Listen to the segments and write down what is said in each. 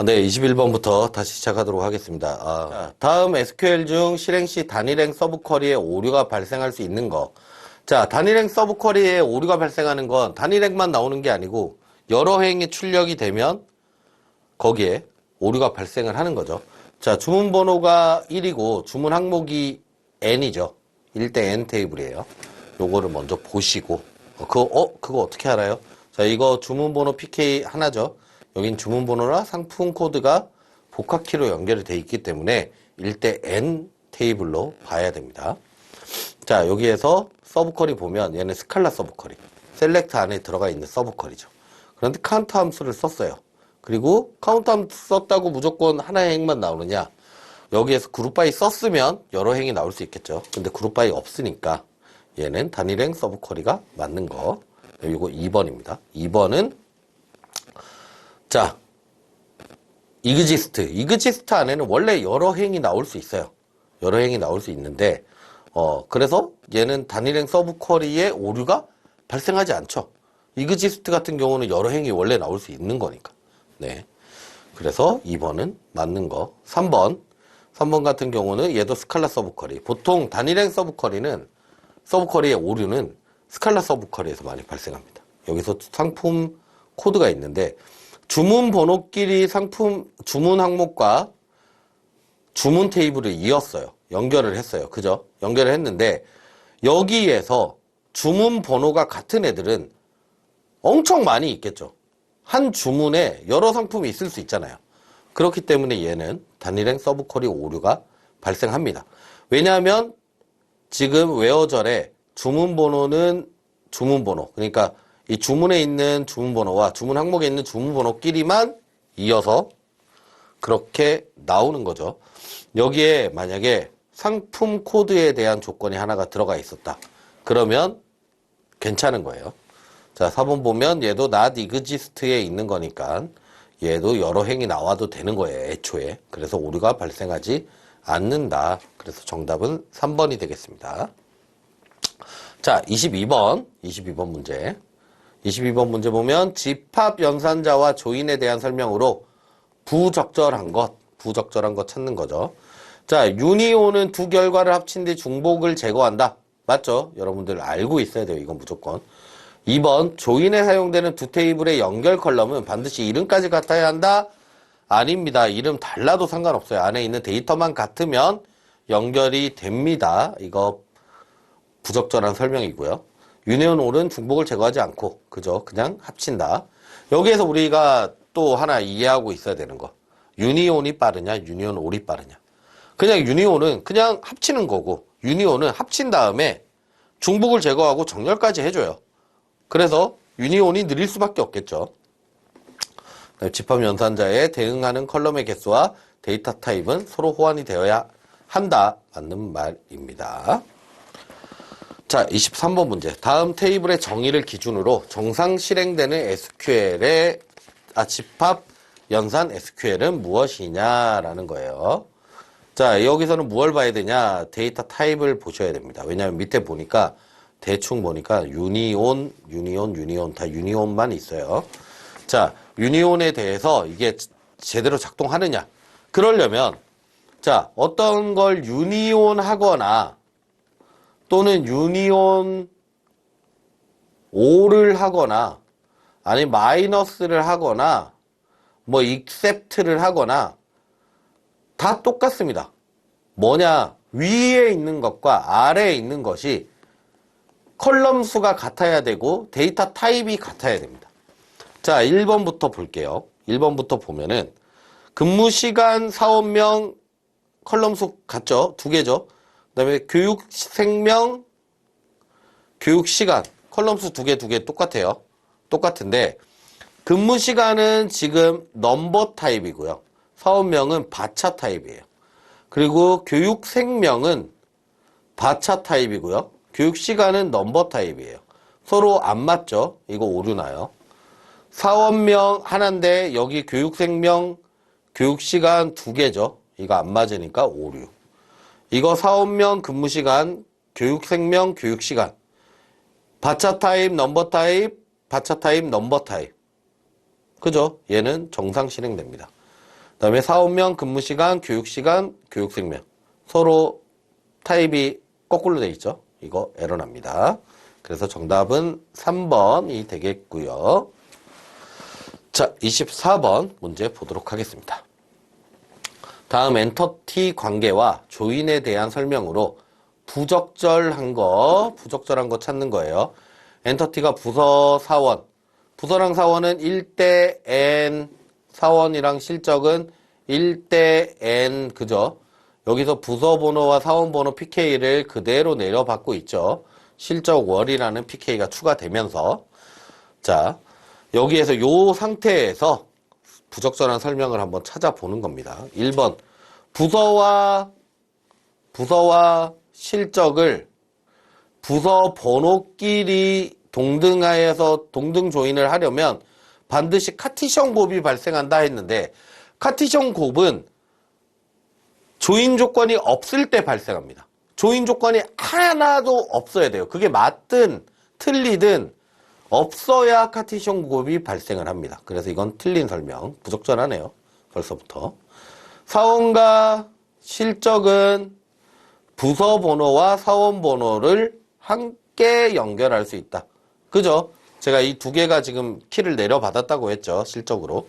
네, 21번부터 다시 시작하도록 하겠습니다. 다음 SQL 중 실행 시 단일행 서브 쿼리에 오류가 발생할 수 있는 거. 자, 단일행 서브 쿼리에 오류가 발생하는 건 단일행만 나오는 게 아니고 여러 행이 출력이 되면 거기에 오류가 발생을 하는 거죠. 자, 주문 번호가 1이고 주문 항목이 n이죠. 1대 n 테이블이에요. 요거를 먼저 보시고 그거 어떻게 알아요? 자, 이거 주문 번호 PK 하나죠. 여긴 주문 번호나 상품 코드가 복합키로 연결이 되어 있기 때문에 1대 n 테이블로 봐야 됩니다. 자, 여기에서 서브 쿼리 보면 얘는 스칼라 서브 쿼리. 셀렉트 안에 들어가 있는 서브 쿼리죠. 그런데 카운트 함수를 썼어요. 그리고 카운트 함수 썼다고 무조건 하나의 행만 나오느냐? 여기에서 그룹 바이 썼으면 여러 행이 나올 수 있겠죠. 근데 그룹 바이 없으니까 얘는 단일행 서브 쿼리가 맞는 거. 이거 2번입니다. 2번은 자, 이그지스트 안에는 원래 여러 행이 나올 수 있어요. 여러 행이 나올 수 있는데 그래서 얘는 단일행 서브 쿼리에 오류가 발생하지 않죠. 이그지스트 같은 경우는 여러 행이 원래 나올 수 있는 거니까. 네. 그래서 2번은 맞는 거. 3번 같은 경우는 얘도 스칼라 서브 쿼리. 보통 단일행 서브 쿼리의 오류는 스칼라 서브 쿼리에서 많이 발생합니다. 여기서 상품 코드가 있는데 주문 번호끼리 주문 항목과 주문 테이블을 이었어요. 연결을 했어요. 그죠? 연결을 했는데 여기에서 주문 번호가 같은 애들은 엄청 많이 있겠죠. 한 주문에 여러 상품이 있을 수 있잖아요. 그렇기 때문에 얘는 단일행 서브 쿼리 오류가 발생합니다. 왜냐하면 지금 웨어절에 주문 번호는 주문 번호, 그러니까 이 주문에 있는 주문 번호와 주문 항목에 있는 주문 번호끼리만 이어서 그렇게 나오는 거죠. 여기에 만약에 상품 코드에 대한 조건이 하나가 들어가 있었다. 그러면 괜찮은 거예요. 자, 4번 보면 얘도 not exist에 있는 거니까 얘도 여러 행이 나와도 되는 거예요. 애초에. 그래서 오류가 발생하지 않는다. 그래서 정답은 3번이 되겠습니다. 자, 22번 문제. 22번 문제 보면 집합 연산자와 조인에 대한 설명으로 부적절한 것 찾는 거죠. 자, 유니온은 두 결과를 합친 뒤 중복을 제거한다. 맞죠? 여러분들 알고 있어야 돼요. 이건 무조건. 2번 조인에 사용되는 두 테이블의 연결 컬럼은 반드시 이름까지 같아야 한다? 아닙니다. 이름 달라도 상관없어요. 안에 있는 데이터만 같으면 연결이 됩니다. 이거 부적절한 설명이고요. 유니온 올은 중복을 제거하지 않고 그죠? 그냥 합친다. 여기에서 우리가 또 하나 이해하고 있어야 되는 거. 유니온이 빠르냐 유니온 올이 빠르냐. 그냥 유니온은 그냥 합치는 거고 유니온은 합친 다음에 중복을 제거하고 정렬까지 해줘요. 그래서 유니온이 느릴 수밖에 없겠죠. 집합 연산자에 대응하는 컬럼의 개수와 데이터 타입은 서로 호환이 되어야 한다. 맞는 말입니다. 자, 23번 문제. 다음 테이블의 정의를 기준으로 정상 실행되는 SQL의 집합 연산 SQL은 무엇이냐라는 거예요. 자, 여기서는 무엇을 봐야 되냐? 데이터 타입을 보셔야 됩니다. 왜냐하면 밑에 보니까 대충 보니까 유니온 다 유니온만 있어요. 자, 유니온에 대해서 이게 제대로 작동하느냐? 그러려면 자, 어떤 걸 유니온 하거나 또는 유니온 O를 하거나 아니면 마이너스를 하거나 뭐 except를 하거나 다 똑같습니다. 뭐냐? 위에 있는 것과 아래에 있는 것이 컬럼 수가 같아야 되고 데이터 타입이 같아야 됩니다. 자, 1번부터 볼게요. 1번부터 보면은 근무시간, 사원명, 컬럼 수 같죠? 두 개죠. 그 다음에 교육 생명, 교육 시간, 컬럼 수 두 개 똑같아요. 똑같은데 근무시간은 지금 넘버 타입이고요. 사원명은 바차 타입이에요. 그리고 교육 생명은 바차 타입이고요. 교육 시간은 넘버 타입이에요. 서로 안 맞죠? 이거 오류 나요. 사원명 하나인데 여기 교육 생명, 교육 시간 두 개죠. 이거 안 맞으니까 오류. 이거 사원명, 근무 시간, 교육 생명, 교육 시간. 바차 타입, 넘버 타입, 바차 타입, 넘버 타입. 그죠? 얘는 정상 실행됩니다. 그다음에 사원명, 근무시간, 교육시간, 교육생명. 서로 타입이 거꾸로 돼 있죠. 이거 에러 납니다. 그래서 정답은 3번이 되겠고요. 자, 24번 문제 보도록 하겠습니다. 다음 엔터티 관계와 조인에 대한 설명으로 부적절한 거 찾는 거예요. 엔터티가 부서 사원, 부서랑 사원은 1대 n, 사원이랑 실적은 1대 n, 그죠? 여기서 부서 번호와 사원 번호 PK를 그대로 내려받고 있죠. 실적 월이라는 PK가 추가되면서. 자, 여기에서 요 상태에서 부적절한 설명을 한번 찾아보는 겁니다. 1번, 부서와 실적을 부서 번호끼리 동등하여서 동등 조인을 하려면 반드시 카티션 곱이 발생한다 했는데, 카티션 곱은 조인 조건이 없을 때 발생합니다. 조인 조건이 하나도 없어야 돼요. 그게 맞든 틀리든 없어야 카티션 곱이 발생을 합니다. 그래서 이건 틀린 설명, 부적절하네요. 벌써부터. 사원과 실적은 부서 번호와 사원 번호를 함께 연결할 수 있다. 그죠? 제가 이 두 개가 지금 키를 내려받았다고 했죠. 실적으로.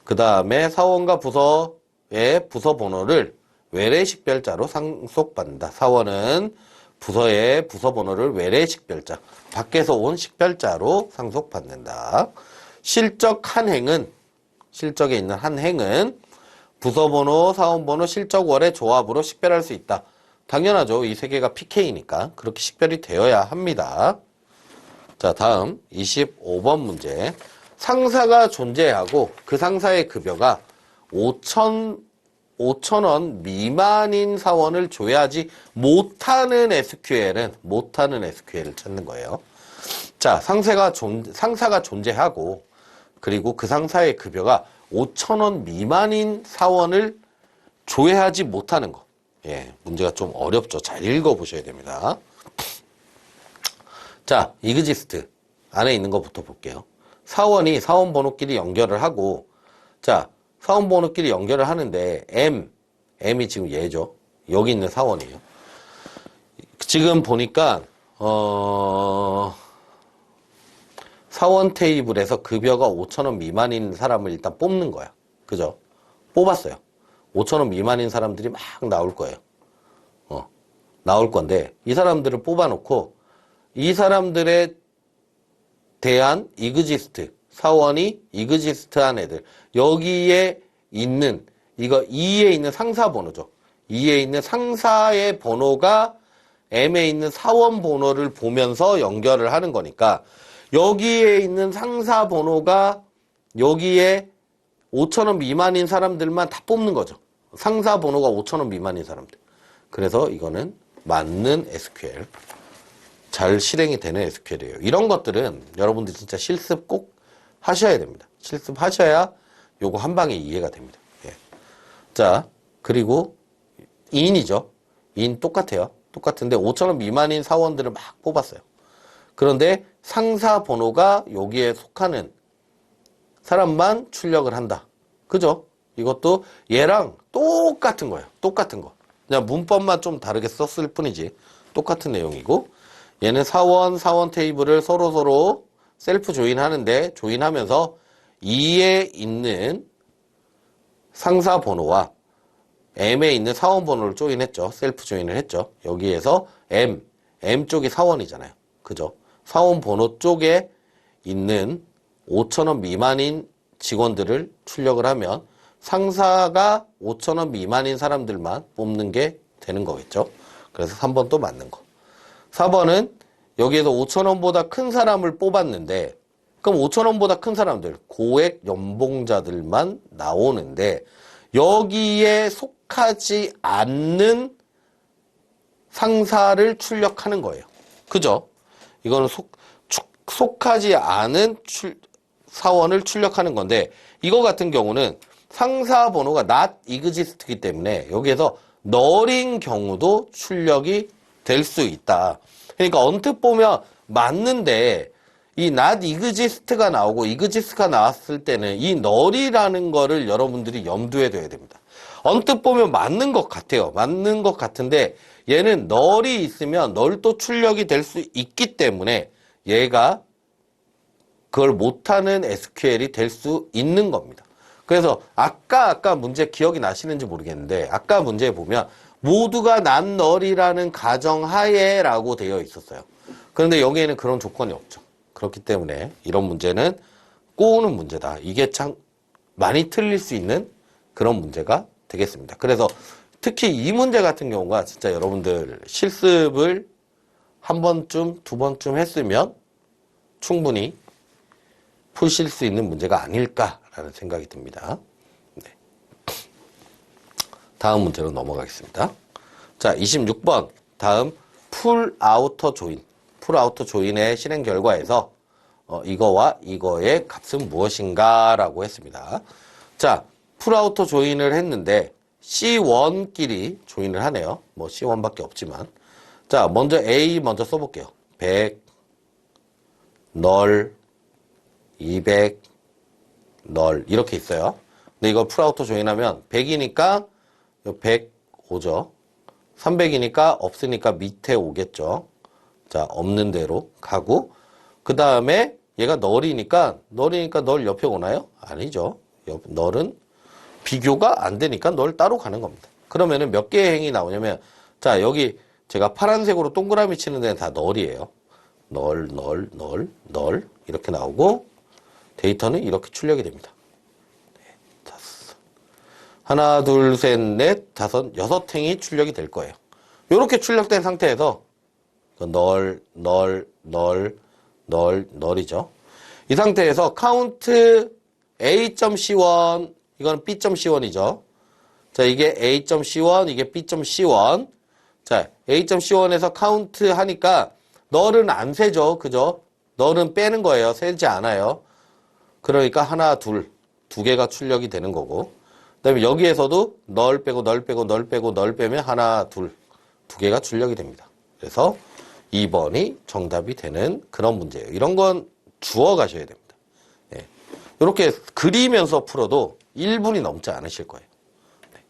그 다음에 사원과 부서의 부서 번호를 외래 식별자로 상속받는다. 사원은 부서의 부서 번호를 외래 식별자, 밖에서 온 식별자로 상속받는다. 실적 한 행은, 실적에 있는 한 행은 부서 번호, 사원 번호, 실적월의 조합으로 식별할 수 있다. 당연하죠. 이 세 개가 PK니까 그렇게 식별이 되어야 합니다. 자, 다음 25번 문제. 상사가 존재하고 그 상사의 급여가 5,000원 미만인 사원을 조회하지 못하는 SQL을 찾는 거예요. 자, 상사가 존재하고 그리고 그 상사의 급여가 5,000원 미만인 사원을 조회하지 못하는 거. 예, 문제가 좀 어렵죠. 잘 읽어보셔야 됩니다. 자, 이그지스트 안에 있는 것부터 볼게요. 사원이 사원 번호끼리 연결을 하고, 자, 사원 번호끼리 연결을 하는데 M이 지금 얘죠. 여기 있는 사원이에요. 지금 보니까 사원 테이블에서 급여가 5,000원 미만인 사람을 일단 뽑는 거야. 그죠? 뽑았어요. 5,000원 미만인 사람들이 막 나올 거예요. 나올 건데 이 사람들을 뽑아놓고 이 사람들에 대한 이그지스트, 사원이 이그지스트한 애들, 여기에 있는 이거 2에 있는 상사 번호죠. 2에 있는 상사의 번호가 M에 있는 사원 번호를 보면서 연결을 하는 거니까 여기에 있는 상사 번호가 여기에 5,000원 미만인 사람들만 다 뽑는 거죠. 상사 번호가 5,000원 미만인 사람들. 그래서 이거는 맞는 SQL. 잘 실행이 되는 SQL이에요. 이런 것들은 여러분들 진짜 실습 꼭 하셔야 됩니다. 실습하셔야 요거 한 방에 이해가 됩니다. 예. 자, 그리고 인이죠. 인 똑같아요. 똑같은데 5,000원 미만인 사원들을 막 뽑았어요. 그런데 상사 번호가 여기에 속하는 사람만 출력을 한다. 그죠? 이것도 얘랑 똑같은 거예요. 똑같은 거. 그냥 문법만 좀 다르게 썼을 뿐이지. 똑같은 내용이고, 얘는 사원 테이블을 서로 셀프 조인하는데, 조인하면서 2에 있는 상사 번호와 M에 있는 사원 번호를 조인했죠. 셀프 조인을 했죠. 여기에서 M 쪽이 사원이잖아요. 그죠? 사원 번호 쪽에 있는 5,000원 미만인 직원들을 출력을 하면 상사가 5,000원 미만인 사람들만 뽑는 게 되는 거겠죠. 그래서 3번 또 맞는 거. 4번은 여기에서 5,000원보다 큰 사람을 뽑았는데, 그럼 5,000원보다 큰 사람들, 고액 연봉자들만 나오는데 여기에 속하지 않는 상사를 출력하는 거예요. 그죠? 이거는 속하지 않은 사원을 출력하는 건데, 이거 같은 경우는 상사 번호가 not exist이기 때문에 여기에서 널인 경우도 출력이 될 수 있다. 그러니까 언뜻 보면 맞는데 이 not exist가 나오고 exist가 나왔을 때는 이 null이라는 거를 여러분들이 염두에 둬야 됩니다. 언뜻 보면 맞는 것 같아요. 맞는 것 같은데 얘는 null이 있으면 null도 출력이 될 수 있기 때문에 얘가 그걸 못하는 SQL이 될 수 있는 겁니다. 그래서 아까 문제 기억이 나시는지 모르겠는데 아까 문제에 보면 모두가 not null이라는 가정하에 라고 되어 있었어요. 그런데 여기에는 그런 조건이 없죠. 그렇기 때문에 이런 문제는 꼬우는 문제다. 이게 참 많이 틀릴 수 있는 그런 문제가 되겠습니다. 그래서 특히 이 문제 같은 경우가 진짜 여러분들 실습을 한 번쯤, 두 번쯤 했으면 충분히 푸실 수 있는 문제가 아닐까라는 생각이 듭니다. 네. 다음 문제로 넘어가겠습니다. 자, 26번. 다음 풀 아우터 조인. 풀 아우터 조인의 실행 결과에서 이거와 이거의 값은 무엇인가 라고 했습니다. 자, 풀 아우터 조인을 했는데 C1끼리 조인을 하네요. 뭐 C1밖에 없지만. 자, 먼저 A 먼저 써볼게요. 100 널 200 널 이렇게 있어요. 근데 이거 풀 아우터 조인하면 100이니까 100 오죠. 300이니까 없으니까 밑에 오겠죠. 자, 없는 대로 가고 그 다음에 얘가 널이니까 널 옆에 오나요? 아니죠. 널은 비교가 안 되니까 널 따로 가는 겁니다. 그러면은 몇 개의 행이 나오냐면 자, 여기 제가 파란색으로 동그라미 치는 데는 다 널이에요. 널 이렇게 나오고 데이터는 이렇게 출력이 됩니다. 네, 다섯. 하나, 둘, 셋, 넷, 다섯, 6행이 출력이 될 거예요. 이렇게 출력된 상태에서 널이죠. 이 상태에서 카운트 A.C1 이건 B.C1이죠. 자, 이게 A.C1 이게 B.C1. 자, A.C1에서 카운트 하니까 널은 안 세죠. 그죠? 널은 빼는 거예요. 세지 않아요. 그러니까 하나, 두 개가 출력이 되는 거고. 그 다음에 여기에서도 널 빼고 널 빼면 하나, 두 개가 출력이 됩니다. 그래서 2번이 정답이 되는 그런 문제예요. 이런 건 주워 가셔야 됩니다. 네. 이렇게 그리면서 풀어도 1분이 넘지 않으실 거예요. 네.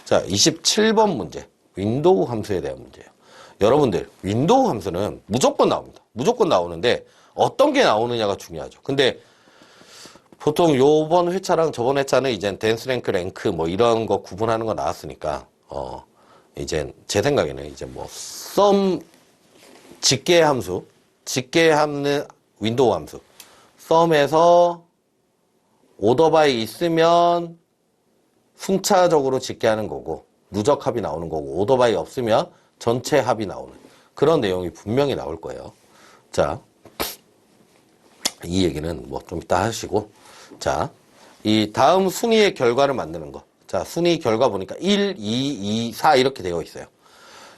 자, 27번 문제. 윈도우 함수에 대한 문제예요. 여러분들, 윈도우 함수는 무조건 나옵니다. 무조건 나오는데 어떤 게 나오느냐가 중요하죠. 근데 보통 요번 회차랑 저번 회차는 이제 댄스 랭크 뭐 이런 거 구분하는 거 나왔으니까 이제 제 생각에는 이제 뭐 직계함는 윈도우 함수 썸에서 오더바이 있으면 순차적으로 직계하는 거고 누적 합이 나오는 거고 오더바이 없으면 전체 합이 나오는 그런 내용이 분명히 나올 거예요. 자, 이 얘기는 뭐 좀 이따 하시고 자, 이 다음 순위의 결과를 만드는 거. 자, 순위 결과 보니까 1, 2, 2, 4 이렇게 되어 있어요.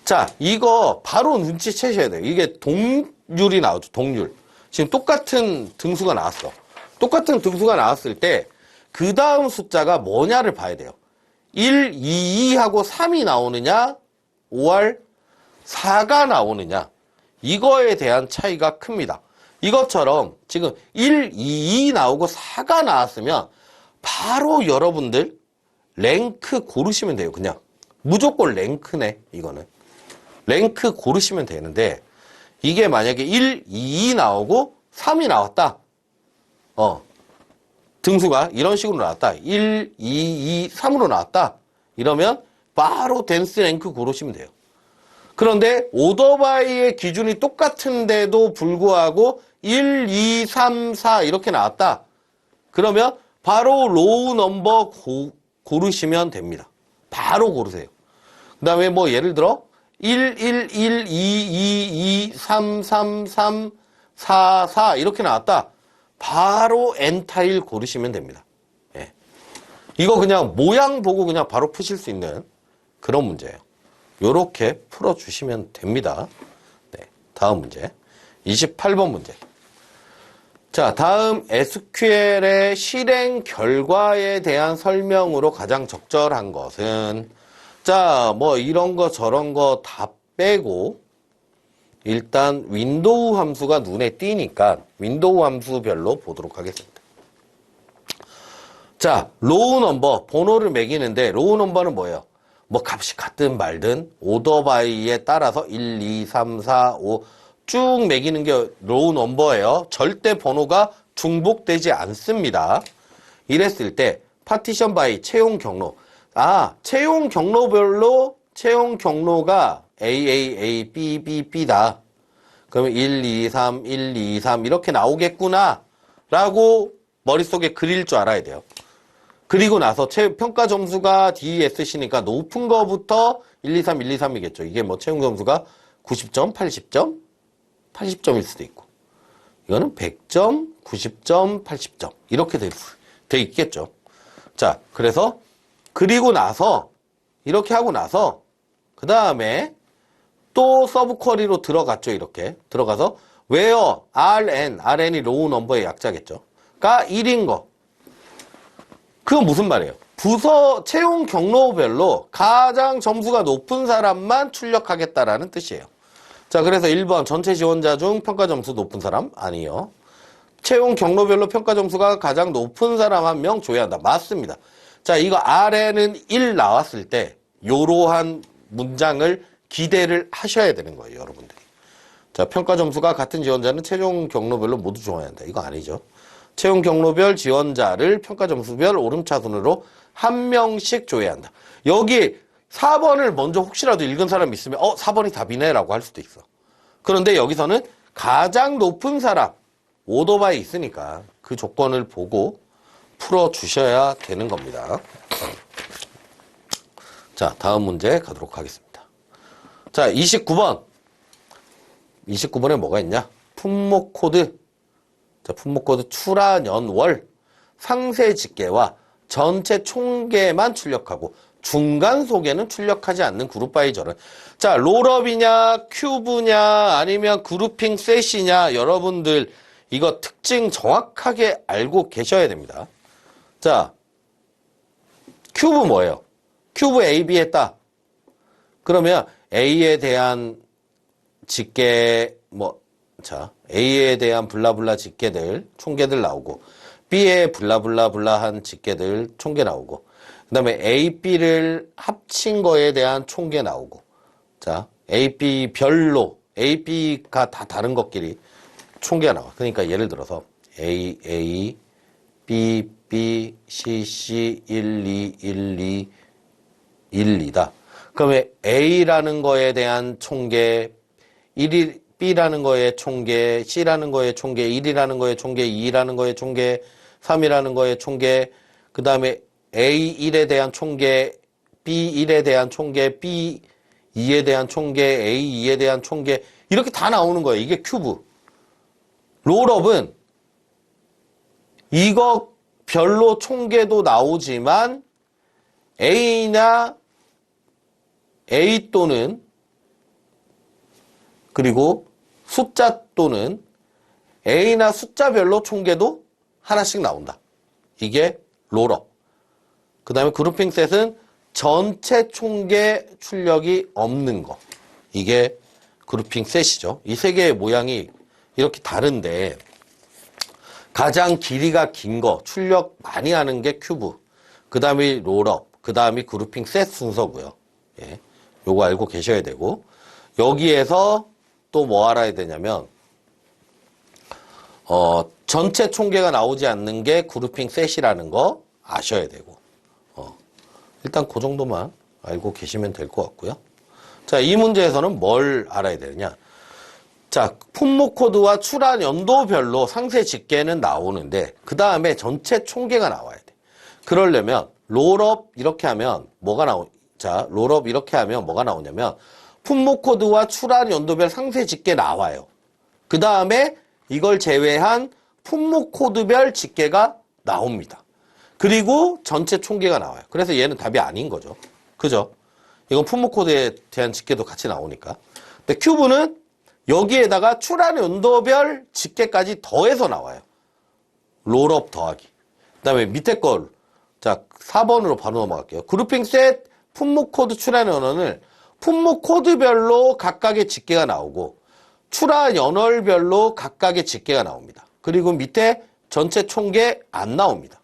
자, 이거 바로 눈치채셔야 돼요. 이게 동률이 나오죠. 동률. 지금 똑같은 등수가 나왔어. 똑같은 등수가 나왔을 때 그 다음 숫자가 뭐냐를 봐야 돼요. 1, 2, 2하고 3이 나오느냐 5할 4가 나오느냐 이거에 대한 차이가 큽니다. 이것처럼 지금 1, 2, 2 나오고 4가 나왔으면 바로 여러분들 랭크 고르시면 돼요. 그냥 무조건 랭크네. 이거는 랭크 고르시면 되는데 이게 만약에 1, 2, 2 나오고 3이 나왔다. 등수가 이런 식으로 나왔다. 1, 2, 2, 3으로 나왔다. 이러면 바로 댄스 랭크 고르시면 돼요. 그런데 오더바이의 기준이 똑같은데도 불구하고 1, 2, 3, 4 이렇게 나왔다. 그러면 바로 로우 넘버 고르시면 됩니다. 바로 고르세요. 그 다음에 뭐 예를 들어 1, 1, 1, 2, 2, 2, 3, 3, 3, 4, 4 이렇게 나왔다. 바로 엔타일 고르시면 됩니다. 예. 이거 그냥 모양 보고 그냥 바로 푸실 수 있는 그런 문제예요. 요렇게 풀어주시면 됩니다. 네, 다음 문제. 28번 문제. 자, 다음 SQL의 실행 결과에 대한 설명으로 가장 적절한 것은 자, 뭐 이런 거 저런 거 다 빼고 일단 윈도우 함수가 눈에 띄니까 윈도우 함수별로 보도록 하겠습니다. 자, 로우 넘버, 번호를 매기는데 로우 넘버는 뭐예요? 뭐 값이 같든 말든 오더 바이에 따라서 1, 2, 3, 4, 5 쭉 매기는 게 로우 넘버예요. 절대 번호가 중복되지 않습니다. 이랬을 때 파티션 바이 채용 경로. 채용 경로별로 채용 경로가 AAA, BBB다. 그러면 1, 2, 3, 1, 2, 3 이렇게 나오겠구나 라고 머릿속에 그릴 줄 알아야 돼요. 그리고 나서 평가 점수가 DSC니까 높은 거부터 1, 2, 3, 1, 2, 3이겠죠. 이게 뭐 채용 점수가 90점, 80점, 80점일 수도 있고 이거는 100점, 90점, 80점 이렇게 돼 있겠죠. 자, 그래서 그리고 나서 이렇게 하고 나서 그 다음에 또 서브 쿼리로 들어갔죠. 이렇게 들어가서 where RN이 로우 넘버의 약자겠죠. 가 1인 거. 그건 무슨 말이에요? 부서 채용 경로별로 가장 점수가 높은 사람만 출력하겠다라는 뜻이에요. 자, 그래서 1번 전체 지원자 중 평가 점수 높은 사람 아니요. 채용 경로별로 평가 점수가 가장 높은 사람 한 명 줘야 한다. 맞습니다. 자, 이거 RN은 1 나왔을 때 요러한 문장을 기대를 하셔야 되는 거예요, 여러분들이. 자, 평가 점수가 같은 지원자는 채용 경로별로 모두 줘야 한다. 이거 아니죠. 채용 경로별 지원자를 평가 점수별 오름차순으로 한 명씩 줘야 한다. 여기 4번을 먼저 혹시라도 읽은 사람 있으면 4번이 답이네 라고 할 수도 있어. 그런데 여기서는 가장 높은 사람 오더바이 있으니까 그 조건을 보고 풀어주셔야 되는 겁니다. 자, 다음 문제 가도록 하겠습니다. 자, 29번. 29번에 뭐가 있냐? 품목 코드. 자, 품목 코드 출하 연월 상세 집계와 전체 총계만 출력하고 중간 소개는 출력하지 않는 그룹 바이 절은. 자, 롤업이냐, 큐브냐, 아니면 그룹핑 셋이냐, 여러분들 이거 특징 정확하게 알고 계셔야 됩니다. 자, 큐브 뭐예요? 큐브 A, B 했다. 그러면 A에 대한 집계, A에 대한 블라블라 집계들, 총계들 나오고, B에 블라블라블라한 집계들, 총계 나오고, 그 다음에 A, B를 합친 거에 대한 총계 나오고, 자, A, B 별로, A, B가 다 다른 것끼리 총계가 나와. 그러니까 예를 들어서 A, B, B, C, 1, 2, 1, 2, 1, 2다. 그러면 A라는 거에 대한 총계, B라는 거에 총계, C라는 거에 총계, 1이라는 거에 총계, 2라는 거에 총계, 3이라는 거에 총계, 그 다음에 A1에 대한 총계, B1에 대한 총계, B2에 대한 총계, A2에 대한 총계, 이렇게 다 나오는 거예요. 이게 큐브. 롤업은 이거 별로 총계도 나오지만 A나 A 또는 그리고 숫자 또는 A나 숫자별로 총계도 하나씩 나온다. 이게 롤업. 그 다음에 그룹핑 셋은 전체 총계 출력이 없는 거. 이게 그룹핑 셋이죠. 이 세 개의 모양이 이렇게 다른데 가장 길이가 긴 거, 출력 많이 하는 게 큐브. 그 다음이 롤업. 그 다음이 그룹핑 셋 순서고요. 예. 요거 알고 계셔야 되고 여기에서 또 뭐 알아야 되냐면 전체 총계가 나오지 않는 게 그룹핑 셋이라는 거 아셔야 되고 일단 그 정도만 알고 계시면 될 것 같고요. 자, 이 문제에서는 뭘 알아야 되느냐? 자, 품목 코드와 출하 연도별로 상세 집계는 나오는데 그 다음에 전체 총계가 나와야 돼. 그러려면 롤업 이렇게 하면 뭐가 롤업 이렇게 하면 뭐가 나오냐면 품목 코드와 출하 연도별 상세 집계 나와요. 그 다음에 이걸 제외한 품목 코드별 집계가 나옵니다. 그리고 전체 총계가 나와요. 그래서 얘는 답이 아닌 거죠. 그죠? 이건 품목 코드에 대한 집계도 같이 나오니까. 근데 큐브는 여기에다가 출하 연도별 집계까지 더해서 나와요. 롤업 더하기. 그 다음에 밑에 걸, 자, 4번으로 바로 넘어갈게요. 그룹핑 셋 품목 코드 출하 연원을 품목 코드별로 각각의 집계가 나오고 출하 연월별로 각각의 집계가 나옵니다. 그리고 밑에 전체 총계 안 나옵니다.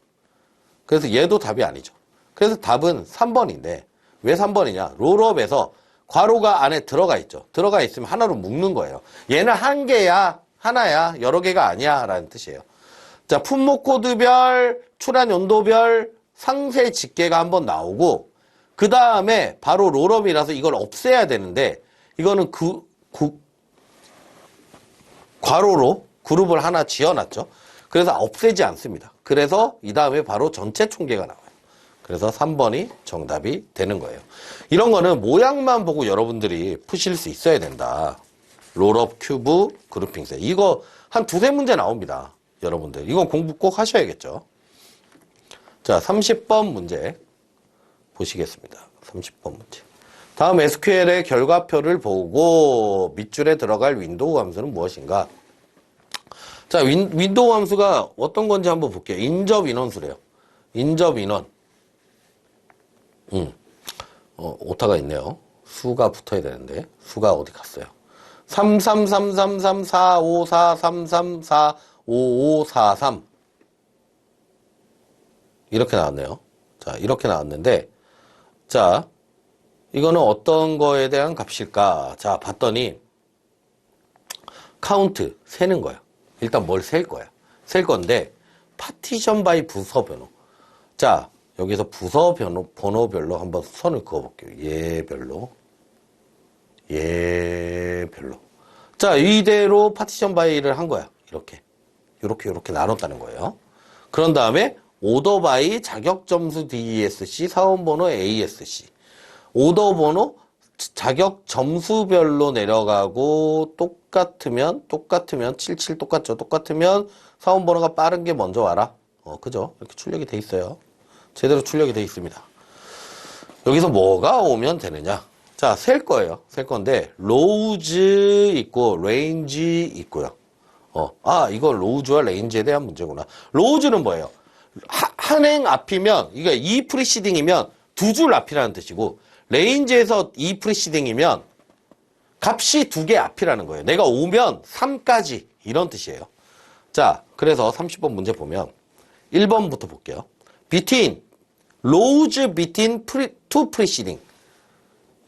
그래서 얘도 답이 아니죠. 그래서 답은 3번인데 왜 3번이냐? 롤업에서 괄호가 안에 들어가 있죠. 들어가 있으면 하나로 묶는 거예요. 얘는 한 개야, 하나야, 여러 개가 아니야 라는 뜻이에요. 자, 품목 코드별, 출한 연도별 상세 집계가 한번 나오고 그 다음에 바로 롤업이라서 이걸 없애야 되는데 이거는 괄호로 그룹을 하나 지어놨죠. 그래서 없애지 않습니다. 그래서 이 다음에 바로 전체 총계가 나와요. 그래서 3번이 정답이 되는 거예요. 이런 거는 모양만 보고 여러분들이 푸실 수 있어야 된다. 롤업, 큐브, 그룹핑세. 이거 한 두세 문제 나옵니다. 여러분들. 이건 공부 꼭 하셔야겠죠. 자, 30번 문제 보시겠습니다. 30번 문제. 다음 SQL의 결과표를 보고 밑줄에 들어갈 윈도우 함수는 무엇인가? 자, 윈도우 함수가 어떤 건지 한번 볼게요. 인접 인원수래요. 인접 인원. 오타가 있네요. 수가 붙어야 되는데 수가 어디 갔어요? 3333345433455543 이렇게 나왔네요. 자, 이렇게 나왔는데 자, 이거는 어떤 거에 대한 값일까? 자, 봤더니 카운트 세는 거야. 일단 뭘 셀 거야. 셀 건데 파티션 바이 부서 번호. 자, 여기서 부서 번호별로 한번 선을 그어볼게요. 얘별로. 자, 이대로 파티션 바이를 한 거야. 이렇게 나눴다는 거예요. 그런 다음에 오더 바이 자격 점수 DESC, 사원 번호 ASC. 오더 번호 자격 점수별로 내려가고 똑같으면 77 똑같죠. 똑같으면 사원 번호가 빠른 게 먼저 와라. 그죠? 이렇게 출력이 돼 있어요. 제대로 출력이 돼 있습니다. 여기서 뭐가 오면 되느냐? 자, 셀 거예요. 셀 건데 로우즈 있고 레인지 있고요. 이거 로우즈와 레인지에 대한 문제구나. 로우즈는 뭐예요? 한 행 앞이면 이게 이 프리시딩이면 두 줄 앞이라는 뜻이고 레인지에서 이 프리시딩이면 값이 두 개 앞이라는 거예요. 내가 오면 3까지 이런 뜻이에요. 자, 그래서 30번 문제 보면 1번부터 볼게요. between, rows between two preceding.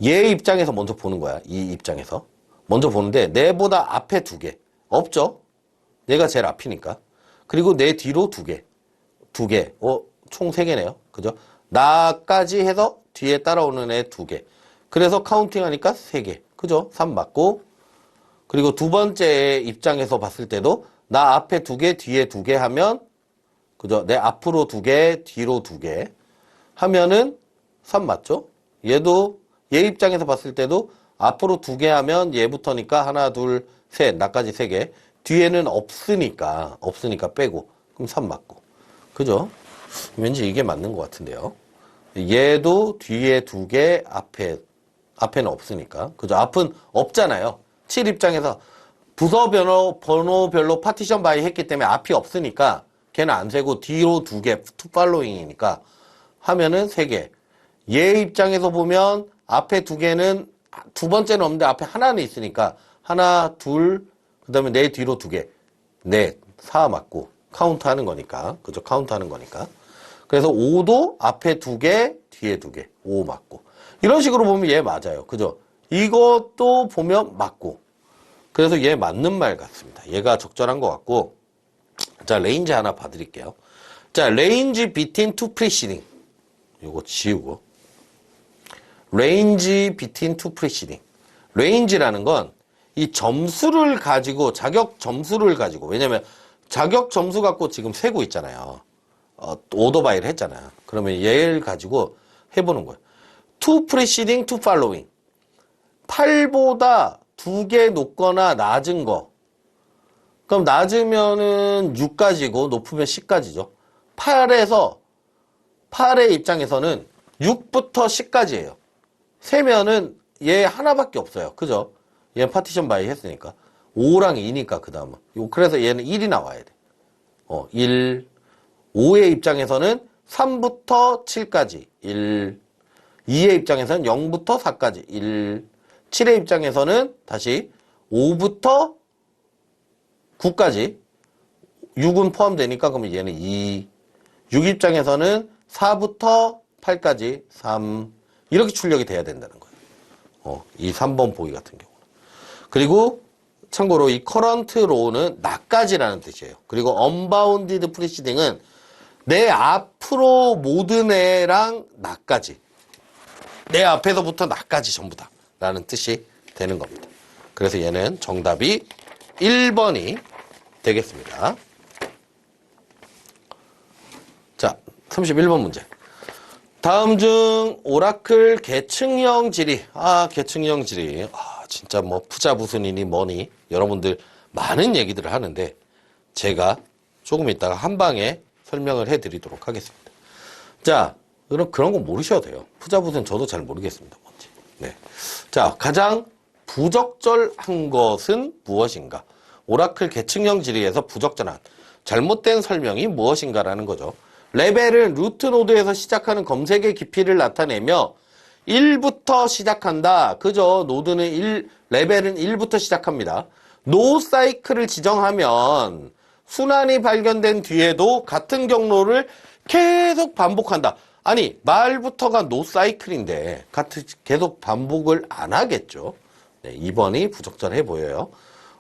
얘 입장에서 먼저 보는 거야. 이 입장에서. 먼저 보는데 내보다 앞에 두 개. 없죠? 내가 제일 앞이니까. 그리고 내 뒤로 두 개. 두 개. 총 세 개네요. 그죠? 나까지 해서 뒤에 따라오는 애 두 개. 그래서 카운팅 하니까 세 개. 그죠? 3 맞고. 그리고 두 번째 입장에서 봤을 때도 나 앞에 두 개, 뒤에 두 개 하면 그죠? 내 앞으로 두 개, 뒤로 두 개 하면은 3 맞죠? 얘도 얘 입장에서 봤을 때도 앞으로 두 개 하면 얘부터니까 하나, 둘, 셋, 나까지 세 개. 뒤에는 없으니까 빼고 그럼 3 맞고. 그죠? 왠지 이게 맞는 것 같은데요. 얘도 뒤에 두 개, 앞에는 없으니까. 그죠? 앞은 없잖아요. 7 입장에서 부서 번호별로 파티션 바이 했기 때문에 앞이 없으니까 걔는 안 세고 뒤로 두 개, 투 팔로잉이니까 하면은 세 개. 얘 입장에서 보면 앞에 두 개는 두 번째는 없는데 앞에 하나는 있으니까 하나, 둘, 그 다음에 내 뒤로 두 개, 넷, 4 맞고 카운트 하는 거니까. 그죠? 카운트 하는 거니까. 그래서 5도 앞에 두 개, 뒤에 두 개, 5 맞고. 이런 식으로 보면 얘 맞아요. 그죠? 이것도 보면 맞고. 그래서 얘 맞는 말 같습니다. 얘가 적절한 것 같고. 자, 레인지 하나 봐드릴게요. 자, range between two preceding. 요거 지우고. range between two preceding. range라는 건 이 점수를 가지고, 자격 점수를 가지고, 왜냐면 자격 점수 갖고 지금 세고 있잖아요. 오더바이를 했잖아요. 그러면 얘를 가지고 해보는 거예요. two preceding, two following. 8보다 두 개 높거나 낮은 거. 그럼 낮으면은 6까지고 높으면 10까지죠. 8의 입장에서는 6부터 10까지예요. 세면은 얘 하나밖에 없어요. 그죠? 얘 파티션 바이 했으니까. 5랑 2니까 그 다음은. 그래서 얘는 1이 나와야 돼. 1. 5의 입장에서는 3부터 7까지 1. 2의 입장에서는 0부터 4까지 1. 7의 입장에서는 다시 5부터 9까지 6은 포함되니까 그러면 얘는 2. 6 입장에서는 4부터 8까지 3. 이렇게 출력이 돼야 된다는 거예요. 이 3번 보기 같은 경우는. 그리고 참고로 이 current row는 나까지라는 뜻이에요. 그리고 unbounded preceding은 내 앞으로 모든 애랑 나까지. 내 앞에서부터 나까지 전부 다. 라는 뜻이 되는 겁니다. 그래서 얘는 정답이 1번이 되겠습니다. 자, 31번 문제. 다음 중 오라클 계층형 질의. 계층형 질의. 진짜 뭐 푸자부순이니 뭐니 여러분들 많은 얘기들을 하는데 제가 조금 이따가 한 방에 설명을 해드리도록 하겠습니다. 자, 그런 거 모르셔도 돼요. 푸자부순 저도 잘 모르겠습니다. 뭔지. 네. 자, 가장 부적절한 것은 무엇인가? 오라클 계층형 질의에서 부적절한 잘못된 설명이 무엇인가라는 거죠. 레벨은 루트 노드에서 시작하는 검색의 깊이를 나타내며 1부터 시작한다. 그죠? 노드는 레벨은 1부터 시작합니다. 노 사이클을 지정하면 순환이 발견된 뒤에도 같은 경로를 계속 반복한다. 아니, 말부터가 노 사이클인데 계속 반복을 안 하겠죠. 네, 2번이 부적절해 보여요.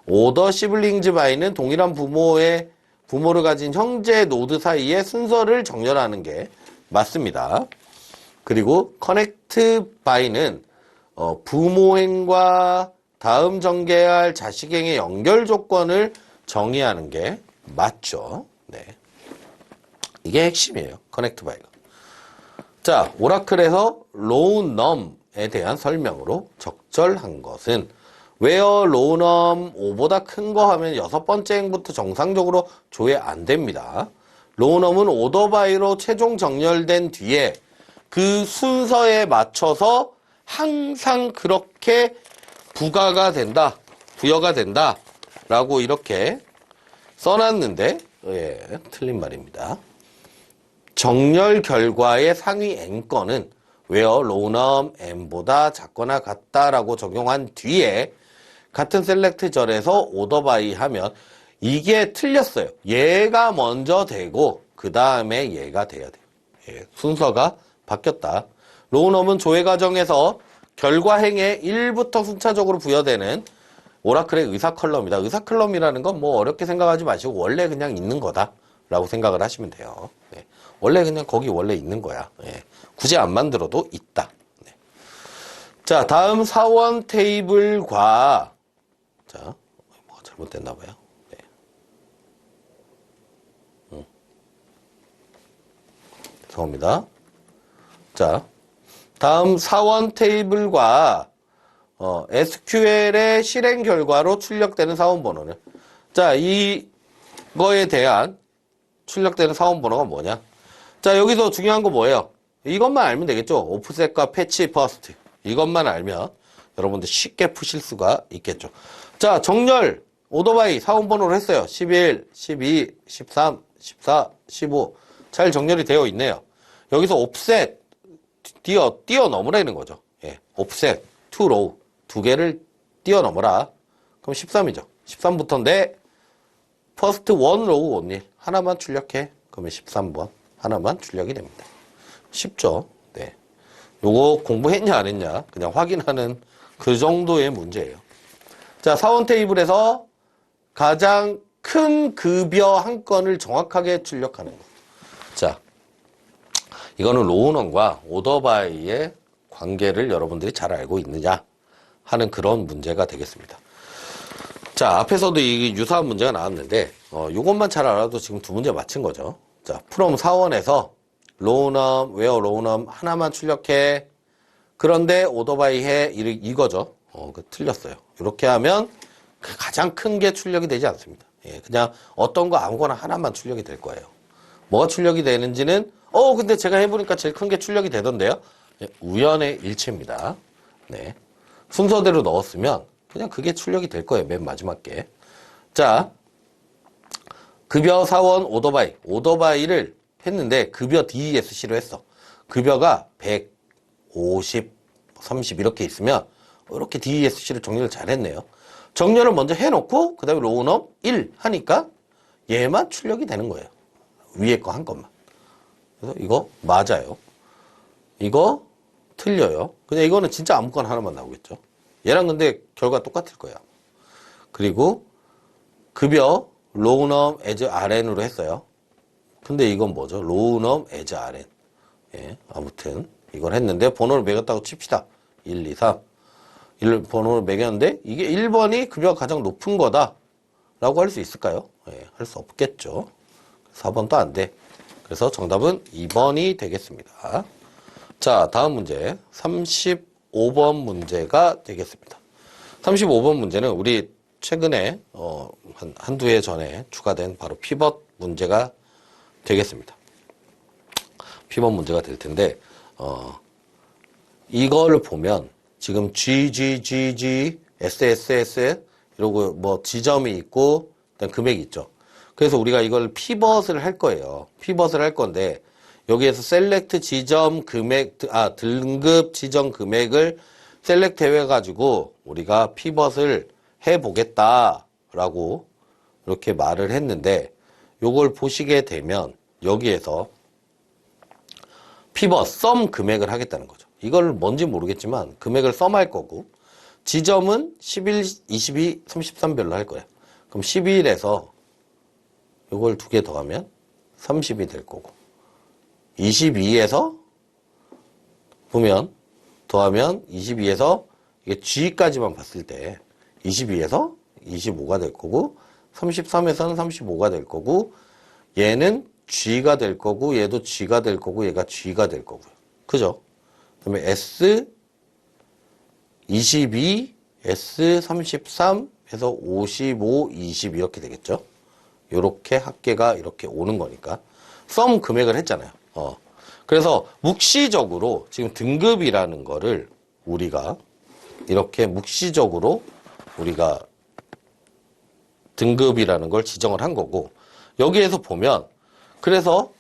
오더 시블링즈 바이는 동일한 부모를 가진 형제 노드 사이의 순서를 정렬하는 게 맞습니다. 그리고 커넥트 바이는 부모행과 다음 전개할 자식행의 연결 조건을 정의하는 게 맞죠. 네. 이게 핵심이에요. 커넥트 바이가. 자, 오라클에서 로우 넘에 대한 설명으로 적절한 것은 where 로우 넘 5보다 큰 거 하면 6번째 행부터 정상적으로 조회 안 됩니다. 로우 넘은 오더 바이로 최종 정렬된 뒤에 그 순서에 맞춰서 항상 그렇게 부여가 된다 라고 이렇게 써놨는데 틀린 말입니다. 정렬 결과의 상위 n건은 where 로우 넘 n보다 작거나 같다라고 적용한 뒤에 같은 셀렉트 절에서 오더 바이 하면 이게 틀렸어요. 얘가 먼저 되고 그 다음에 얘가 돼야 돼요. 순서가 바뀌었다. 로우 넘은 조회 과정에서 결과행에 1부터 순차적으로 부여되는 오라클의 의사 컬럼이다. 의사 컬럼이라는 건 뭐 어렵게 생각하지 마시고 원래 그냥 있는 거다 라고 생각을 하시면 돼요. 네. 원래 그냥 거기 원래 있는 거야. 네. 굳이 안 만들어도 있다. 네. 자, 다음 사원 테이블과 자, 뭐가 잘못됐나 봐요. 네. 죄송합니다. 자, 다음 사원 테이블과 SQL의 실행 결과로 출력되는 사원 번호는 자, 이거에 대한 출력되는 사원 번호가 뭐냐? 자, 여기서 중요한 거 뭐예요? 이것만 알면 되겠죠? 오프셋과 패치 버스트. 이것만 알면 여러분들 쉽게 푸실 수가 있겠죠. 자, 정렬 오더바이 사원 번호를 했어요. 11, 12, 13, 14, 15. 잘 정렬이 되어 있네요. 여기서 옵셋 뛰어넘으라는 거죠. 예. 옵셋, 투 로우 두 개를 뛰어넘어라. 그럼 13이죠. 13부터인데 퍼스트 원 로우 원일 하나만 출력해. 그러면 13번 하나만 출력이 됩니다. 쉽죠? 네. 요거 공부했냐 안 했냐 그냥 확인하는 그 정도의 문제예요. 자, 사원 테이블에서 가장 큰 급여 한 건을 정확하게 출력하는 거. 자, 이거는 로우넘과 오더바이의 관계를 여러분들이 잘 알고 있느냐 하는 그런 문제가 되겠습니다. 자, 앞에서도 이 유사한 문제가 나왔는데 이것만 잘 알아도 지금 두 문제 맞힌 거죠. 자, from 사원에서 로우넘, where 로우넘 하나만 출력해. 그런데 오더바이 해. 이거죠. 틀렸어요. 이렇게 하면 가장 큰 게 출력이 되지 않습니다. 예, 그냥 어떤 거 아무거나 하나만 출력이 될 거예요. 뭐가 출력이 되는지는 근데 제가 해보니까 제일 큰 게 출력이 되던데요. 예, 우연의 일치입니다. 네. 순서대로 넣었으면 그냥 그게 출력이 될 거예요. 맨 마지막 게. 자, 급여 사원 오더바이. 오더바이를 했는데 급여 DESC로 했어. 급여가 100, 50, 30 이렇게 있으면 이렇게 DESC를 정리를 잘 했네요. 정렬을 먼저 해놓고 그 다음에 로우넘 1 하니까 얘만 출력이 되는 거예요. 위에 거 한 것만. 그래서 이거 맞아요. 이거 틀려요. 그냥 이거는 진짜 아무거나 하나만 나오겠죠. 얘랑 근데 결과 똑같을 거예요. 그리고 급여 로우넘 as RN으로 했어요. 근데 이건 뭐죠? 로우넘 as RN. 예, 아무튼 이걸 했는데 번호를 매겼다고 칩시다. 1, 2, 3. 번호를 매겼는데 이게 1번이 급여가 가장 높은 거다 라고 할 수 있을까요? 예, 할 수 없겠죠. 4번도 안 돼. 그래서 정답은 2번이 되겠습니다. 자, 다음 문제 35번 문제가 되겠습니다. 35번 문제는 우리 최근에 한두 해 전에 추가된 바로 피벗 문제가 되겠습니다. 피벗 문제가 될 텐데 이거를 보면 지금 G, SSS 이러고 뭐 지점이 있고 일단 금액이 있죠. 그래서 우리가 이걸 피벗을 할 거예요. 피벗을 할 건데 여기에서 셀렉트 지점 금액 등급 지점 금액을 셀렉트 해 가지고 우리가 피벗을 해 보겠다라고 이렇게 말을 했는데 요걸 보시게 되면 여기에서 피벗 썸 금액을 하겠다는 거죠. 이걸 뭔지 모르겠지만 금액을 썸할 거고 지점은 11, 22, 33별로 할 거예요. 그럼 11에서 이걸 두 개 더하면 30이 될 거고 22에서 보면 더하면 22에서 이게 G까지만 봤을 때 22에서 25가 될 거고 33에서는 35가 될 거고 얘는 G가 될 거고 얘도 G가 될 거고 얘가 G가 될 거고요. 그죠? 그 다음에 S 22, S 33 해서 55, 20 이렇게 되겠죠? 요렇게 합계가 이렇게 오는 거니까 썸 금액을 했잖아요. 그래서 묵시적으로 지금 등급이라는 거를 우리가 이렇게 묵시적으로 우리가 등급이라는 걸 지정을 한 거고 여기에서 보면 그래서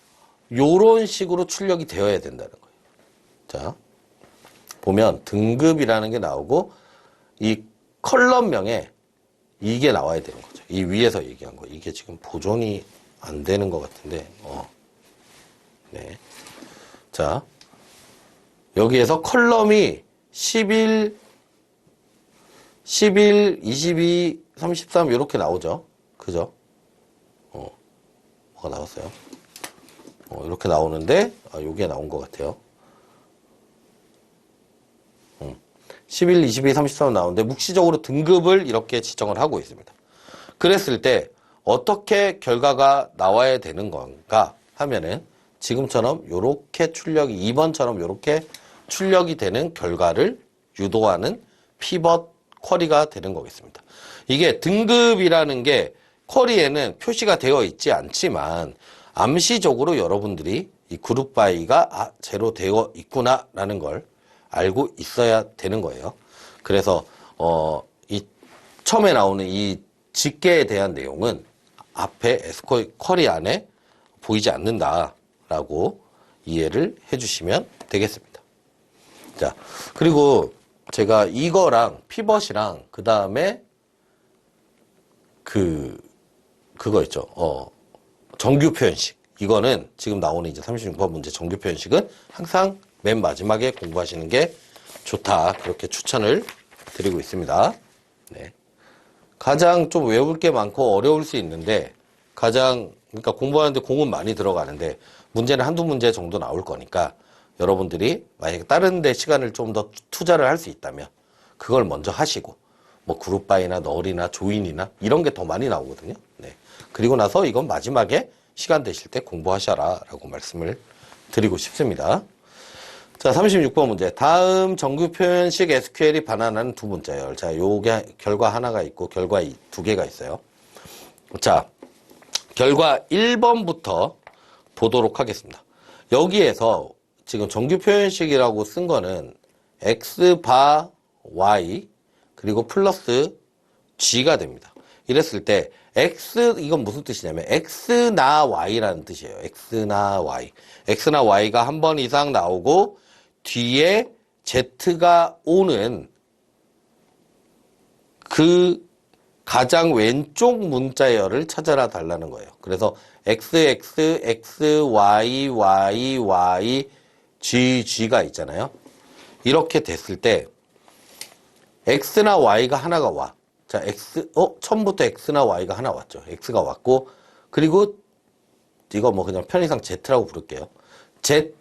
요런 식으로 출력이 되어야 된다는 거예요. 자, 보면 등급이라는 게 나오고 이 컬럼명에 이게 나와야 되는 거죠. 이 위에서 얘기한 거. 이게 지금 보존이 안 되는 것 같은데, 네. 자, 여기에서 컬럼이 11, 22, 33 이렇게 나오죠. 그죠? 뭐가 나왔어요? 이렇게 나오는데, 요게 나온 것 같아요. 11, 22, 33 나오는데 묵시적으로 등급을 이렇게 지정을 하고 있습니다. 그랬을 때 어떻게 결과가 나와야 되는 건가 하면은 지금처럼 요렇게 출력이 2번처럼 요렇게 출력이 되는 결과를 유도하는 피벗 쿼리가 되는 거겠습니다. 이게 등급이라는 게 쿼리에는 표시가 되어 있지 않지만 암시적으로 여러분들이 이 그룹 바이가 제로 되어 있구나라는 걸 알고 있어야 되는 거예요. 그래서 이 처음에 나오는 이 집계에 대한 내용은 앞에 쿼리 안에 보이지 않는다라고 이해를 해주시면 되겠습니다. 자, 그리고 제가 이거랑 피벗이랑 그 다음에 그거 있죠. 정규 표현식. 이거는 지금 나오는 이제 36번 문제 정규 표현식은 항상 맨 마지막에 공부하시는 게 좋다. 그렇게 추천을 드리고 있습니다. 네. 가장 좀 외울 게 많고 어려울 수 있는데 그러니까 공부하는데 공은 많이 들어가는데 문제는 한두 문제 정도 나올 거니까 여러분들이 만약에 다른 데 시간을 좀 더 투자를 할 수 있다면 그걸 먼저 하시고 뭐 그룹바이나 널이나 조인이나 이런 게 더 많이 나오거든요. 네. 그리고 나서 이건 마지막에 시간 되실 때 공부하셔라 라고 말씀을 드리고 싶습니다. 자, 36번 문제. 다음 정규 표현식 SQL이 반환하는 두 문자열. 자, 요게 결과 하나가 있고 결과 두 개가 있어요. 자, 결과 1번부터 보도록 하겠습니다. 여기에서 지금 정규 표현식이라고 쓴 거는 x 바 y 그리고 플러스 g가 됩니다. 이랬을 때 x 이건 무슨 뜻이냐면 x나 y라는 뜻이에요. x나 y. x나 y가 한 번 이상 나오고 뒤에 z가 오는 그 가장 왼쪽 문자열을 찾아라 달라는 거예요. 그래서 XX, X, Y, Y, Y, G, G가 있잖아요. 이렇게 됐을 때 X나 Y가 하나가 와. 자, 처음부터 X나 Y가 하나 왔죠. X가 왔고, 그리고 이거 뭐 그냥 편의상 Z라고 부를게요.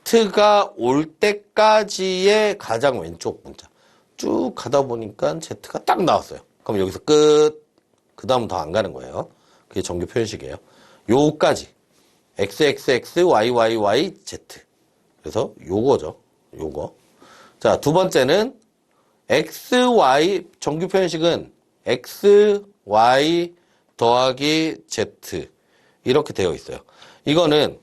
Z가 올 때까지의 가장 왼쪽 문자. 쭉 가다 보니까 Z가 딱 나왔어요. 그럼 여기서 끝. 그 다음은 더 안 가는 거예요. 그게 정규 표현식이에요. 요까지. XXX, YYY, Z. 그래서 요거죠. 요거. 자, 두 번째는 XY, 정규 표현식은 XY 더하기 Z. 이렇게 되어 있어요. 이거는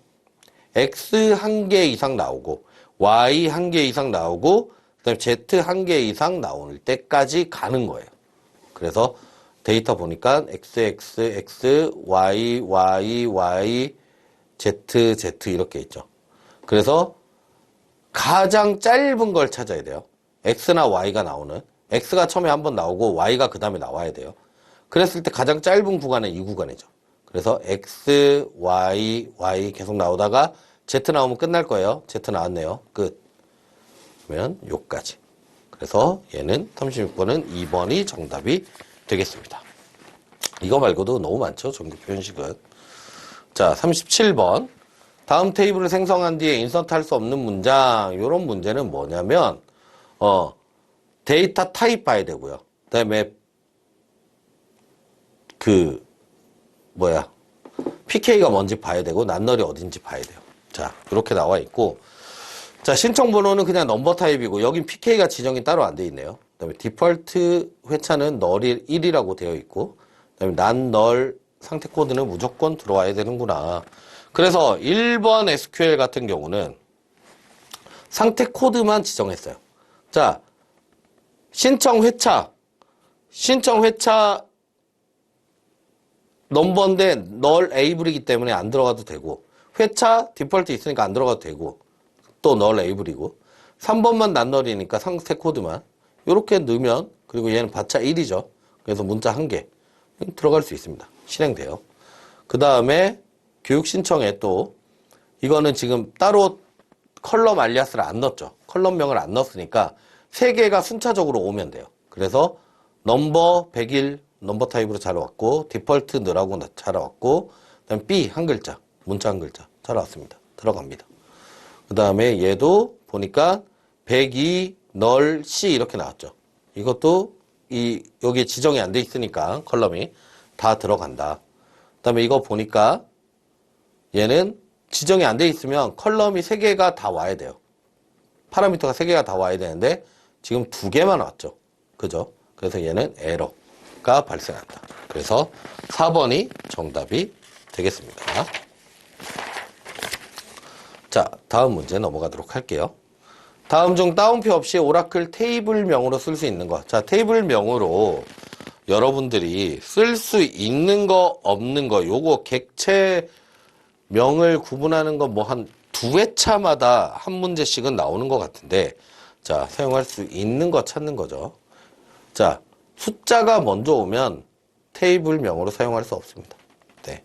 X 한 개 이상 나오고, Y 한 개 이상 나오고, 그 다음에 Z 한 개 이상 나올 때까지 가는 거예요. 그래서 데이터 보니까 XX, X, Y, Y, Y, Z, Z 이렇게 있죠. 그래서 가장 짧은 걸 찾아야 돼요. X나 Y가 나오는. X가 처음에 한번 나오고 Y가 그 다음에 나와야 돼요. 그랬을 때 가장 짧은 구간은 이 구간이죠. 그래서 X, Y, Y 계속 나오다가 Z 나오면 끝날 거예요. Z 나왔네요. 끝. 그러면 요까지. 그래서 얘는 36번은 2번이 정답이 되겠습니다. 이거 말고도 너무 많죠. 정규 표현식은. 자, 37번. 다음 테이블을 생성한 뒤에 인서트할 수 없는 문장. 이런 문제는 뭐냐면 데이터 타입 봐야 되고요. 그다음에 PK가 뭔지 봐야 되고 낱널이 어딘지 봐야 돼요. 자, 이렇게 나와 있고, 자, 신청 번호는 그냥 넘버 타입이고 여긴 PK가 지정이 따로 안 돼 있네요. 그다음에 디폴트 회차는 널이 1이라고 되어 있고, 그다음에 낱널 상태 코드는 무조건 들어와야 되는구나. 그래서 1번 SQL 같은 경우는 상태 코드만 지정했어요. 자, 신청 회차 넘버인데 널 에이블이기 때문에 안 들어가도 되고, 회차 디폴트 있으니까 안 들어가도 되고, 또 널 에이블이고, 3번만 낱널이니까 상태 코드만 이렇게 넣으면, 그리고 얘는 받차 1이죠. 그래서 문자 1개 들어갈 수 있습니다. 실행돼요. 그 다음에 교육 신청에 또 이거는 지금 따로 컬럼 알리아스를 안 넣었죠. 컬럼명을 안 넣었으니까 3개가 순차적으로 오면 돼요. 그래서 넘버 101 넘버 타입으로 잘 왔고, 디폴트 넣으라고 잘 왔고, 그다음 B 한 글자, 문자 한 글자 잘 왔습니다. 들어갑니다. 그 다음에 얘도 보니까 102 널 C 이렇게 나왔죠. 이것도 여기에 지정이 안 돼 있으니까 컬럼이 다 들어간다. 그 다음에 이거 보니까 얘는 지정이 안 돼 있으면 컬럼이 3개가 다 와야 돼요. 파라미터가 3개가 다 와야 되는데 지금 2개만 왔죠. 그죠? 그래서 얘는 에러가 발생한다. 그래서 4번이 정답이 되겠습니다. 자, 다음 문제 넘어가도록 할게요. 다음 중 따옴표 없이 오라클 테이블명으로 쓸 수 있는 것. 자, 테이블명으로 여러분들이 쓸 수 있는 거, 없는 거, 요거 객체명을 구분하는 거 뭐 한 2회차마다 한 문제씩은 나오는 것 같은데, 자, 사용할 수 있는 거 찾는 거죠. 자, 숫자가 먼저 오면 테이블명으로 사용할 수 없습니다. 네,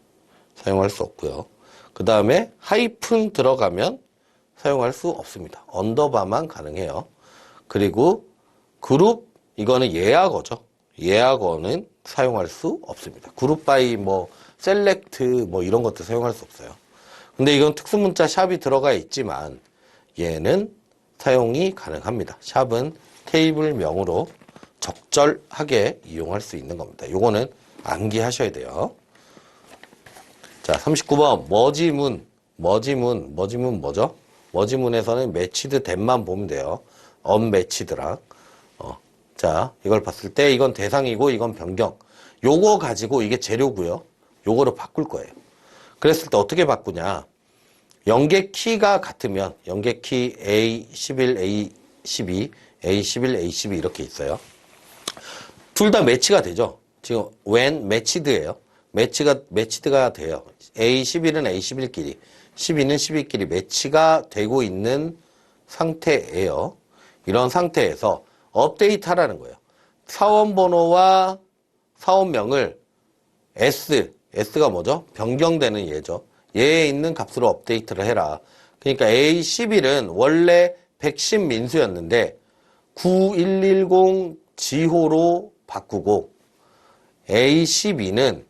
사용할 수 없고요. 그 다음에 하이픈 들어가면 사용할 수 없습니다. 언더바만 가능해요. 그리고 그룹, 이거는 예약어죠. 예약어는 사용할 수 없습니다. 그룹 바이 셀렉트 이런 것도 사용할 수 없어요. 근데 이건 특수문자 샵이 들어가 있지만 얘는 사용이 가능합니다. 샵은 테이블명으로 적절하게 이용할 수 있는 겁니다. 요거는 암기하셔야 돼요. 자, 39번 머지문 뭐죠? 머지문에서는 매치드 된만 보면 돼요. 언매치드랑. 자, 이걸 봤을 때 이건 대상이고 이건 변경. 요거 가지고 이게 재료고요. 요거를 바꿀 거예요. 그랬을 때 어떻게 바꾸냐? 연계 키가 같으면 연계 키 A11, A12, A11, A12 이렇게 있어요. 둘 다 매치가 되죠. 지금 when 매치드예요. 매치드가 돼요. A11은 A11끼리, 12는 12끼리 매치가 되고 있는 상태예요. 이런 상태에서 업데이트 하라는 거예요. 사원번호와 사원명을 S가 뭐죠? 변경되는 얘죠. 얘에 있는 값으로 업데이트를 해라. 그러니까 A11은 원래 110 민수였는데 9110 지호로 바꾸고 A12는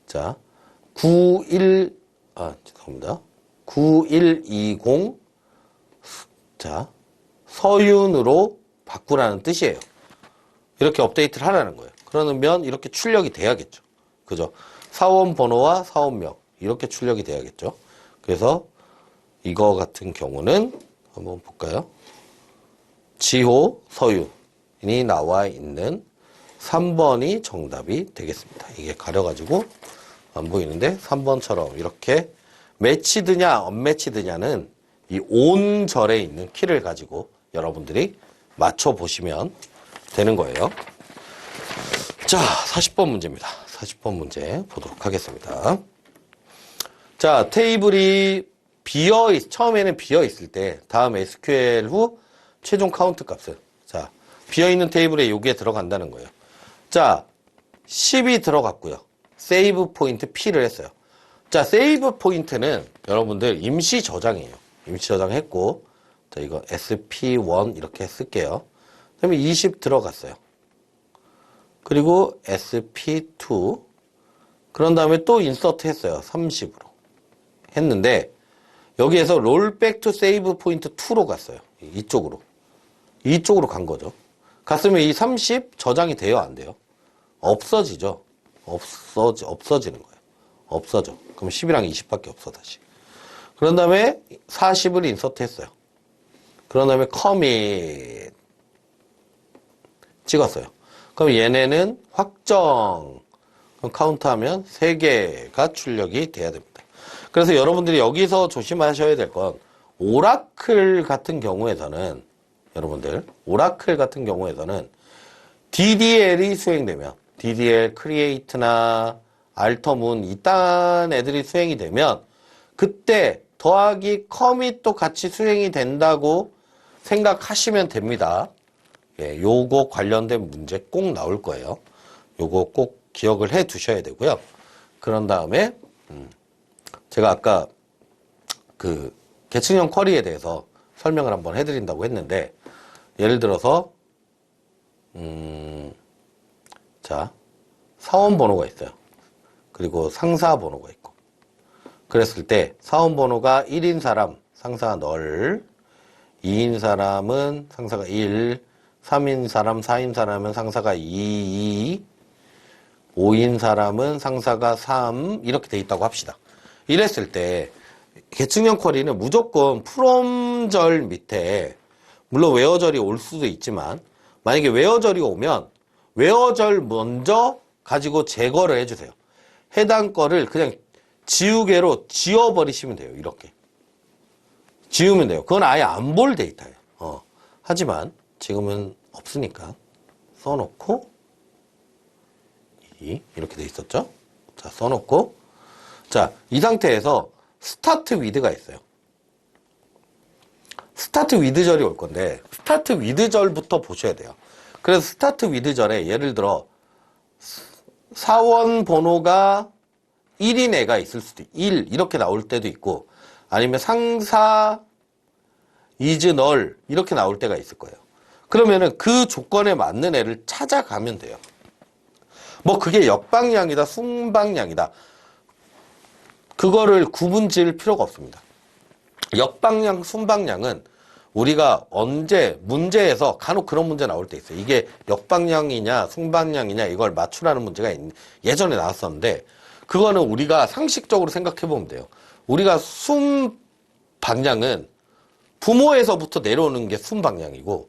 자 9120 자 서윤으로 바꾸라는 뜻이에요. 이렇게 업데이트를 하라는 거예요. 그러면 이렇게 출력이 돼야겠죠. 그죠? 사원 번호와 사원명 이렇게 출력이 돼야겠죠. 그래서 이거 같은 경우는 한번 볼까요? 지호 서윤이 나와 있는 3번이 정답이 되겠습니다. 이게 가려가지고 안 보이는데 3번처럼 이렇게 매치드냐 언매치드냐는 이 온절에 있는 키를 가지고 여러분들이 맞춰보시면 되는 거예요. 자, 40번 문제입니다. 40번 문제 보도록 하겠습니다. 자, 테이블이 처음에는 비어있을 때 다음 SQL 후 최종 카운트 값은 자, 비어있는 테이블에 여기에 들어간다는 거예요. 자, 10이 들어갔고요. 세이브 포인트 P를 했어요. 자, 세이브 포인트는 여러분들 임시 저장이에요. 임시 저장했고, 자, 이거 SP1 이렇게 쓸게요. 그 다음에 20 들어갔어요. 그리고 SP2. 그런 다음에 또 인서트 했어요. 30으로. 했는데, 여기에서 롤백 투 세이브 포인트 2로 갔어요. 이쪽으로. 이쪽으로 간 거죠. 갔으면 이 30 저장이 돼요? 안 돼요? 없어지죠. 없어지는 거예요. 없어져. 그럼 10이랑 20밖에 없어, 다시. 그런 다음에 40을 인서트 했어요. 그런 다음에 커밋 찍었어요. 그럼 얘네는 확정. 그럼 카운트하면 3개가 출력이 돼야 됩니다. 그래서 여러분들이 여기서 조심하셔야 될 건 오라클 같은 경우에서는 여러분들 오라클 같은 경우에서는 DDL이 수행되면 DDL, 크리에이트나 알터문 이딴 애들이 수행이 되면 그때 더하기 커밋도 같이 수행이 된다고 생각하시면 됩니다. 예, 요거 관련된 문제 꼭 나올 거예요. 요거 꼭 기억을 해 두셔야 되고요. 그런 다음에 제가 아까 그 계층형 쿼리에 대해서 설명을 한번 해드린다고 했는데 예를 들어서 자, 사원 번호가 있어요. 그리고 상사 번호가 있고. 그랬을 때 사원 번호가 1인 사람, 상사 널, 2인 사람은 상사가 1, 3인 사람, 4인 사람은 상사가 2, 5인 사람은 상사가 3 이렇게 돼 있다고 합시다. 이랬을 때 계층형 쿼리는 무조건 프롬절 밑에 물론 웨어절이 올 수도 있지만 만약에 웨어절이 오면 웨어절 먼저 가지고 제거를 해주세요. 해당 거를 그냥 지우개로 지워버리시면 돼요. 이렇게 지우면 돼요. 그건 아예 안 볼 데이터예요. 하지만 지금은 없으니까 써놓고 이렇게 돼 있었죠. 자, 써놓고 자, 이 상태에서 스타트 위드가 있어요. 스타트 위드 절이 올 건데 스타트 위드 절부터 보셔야 돼요. 그래서 스타트 위드 절에 예를 들어 사원 번호가 1인 애가 있을 수도 1 이렇게 나올 때도 있고 아니면 상사 is null 이렇게 나올 때가 있을 거예요. 그러면은 그 조건에 맞는 애를 찾아가면 돼요. 뭐 그게 역방향이다 순방향이다 그거를 구분 지을 필요가 없습니다. 역방향 순방향은 우리가 언제 문제에서 간혹 그런 문제 나올 때 있어요. 이게 역방향이냐 순방향이냐 이걸 맞추라는 문제가 예전에 나왔었는데 그거는 우리가 상식적으로 생각해 보면 돼요. 우리가 순방향은 부모에서부터 내려오는 게 순방향이고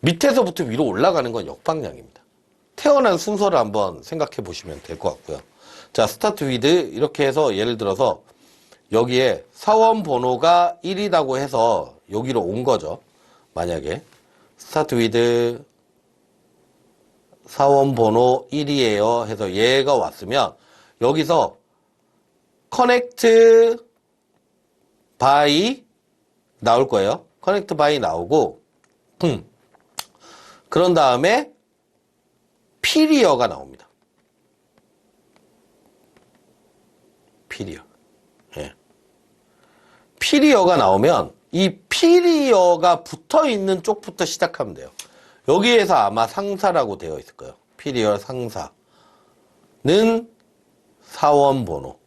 밑에서부터 위로 올라가는 건 역방향입니다. 태어난 순서를 한번 생각해 보시면 될 것 같고요. 자, 스타트 위드 이렇게 해서 예를 들어서 여기에 사원 번호가 1이라고 해서 여기로 온 거죠. 만약에 스타트 위드 사원 번호 1이에요 해서 얘가 왔으면 여기서 커넥트 바이 나올 거예요. 커넥트 바이 나오고 그런 다음에 피리어가 나옵니다. 피리어. 예. 피리어가 나오면 이 피리어가 붙어 있는 쪽부터 시작하면 돼요. 여기에서 아마 상사라고 되어 있을 거예요. 피리어 상사는 사원번호.